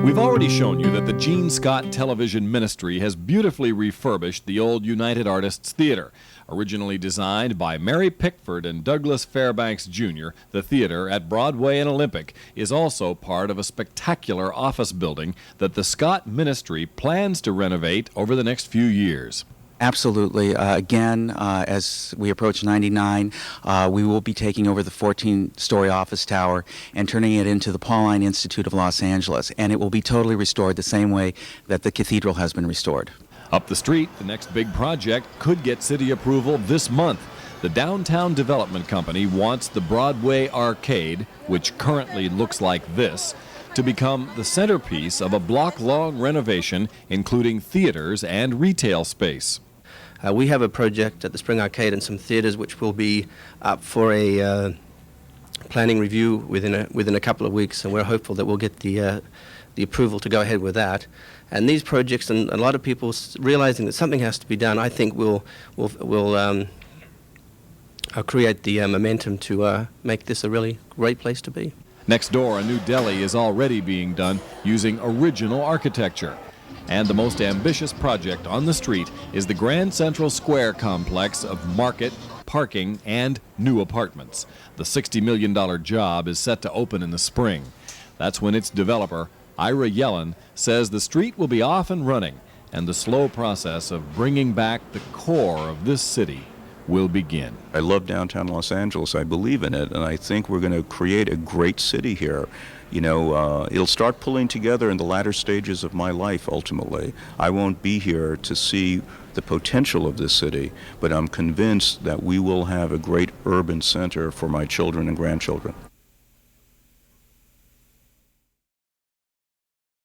We've already shown you that the Gene Scott Television Ministry has beautifully refurbished the old United Artists Theater. Originally designed by Mary Pickford and Douglas Fairbanks Jr., the theater at Broadway and Olympic is also part of a spectacular office building that the Scott Ministry plans to renovate over the next few years. Absolutely. Again, as we approach 99, we will be taking over the 14-story office tower and turning it into the Pauline Institute of Los Angeles, and it will be totally restored the same way that the cathedral has been restored. Up the street, the next big project could get city approval this month. The Downtown Development Company wants the Broadway Arcade, which currently looks like this, to become the centerpiece of a block-long renovation including theaters and retail space. We have a project at the Spring Arcade and some theaters which will be up for a planning review within a couple of weeks, and we're hopeful that we'll get the approval to go ahead with that. And these projects, and a lot of people realizing that something has to be done, I think will create the momentum to make this a really great place to be. Next door, a new deli is already being done using original architecture. And the most ambitious project on the street is the Grand Central Square complex of market, parking, and new apartments. The $60 million job is set to open in the spring. That's when its developer, Ira Yellen, says the street will be off and running, and the slow process of bringing back the core of this city will begin. I love downtown Los Angeles. I believe in it, and I think we're going to create a great city here. You know, it'll start pulling together in the latter stages of my life, ultimately. I won't be here to see the potential of this city, but I'm convinced that we will have a great urban center for my children and grandchildren.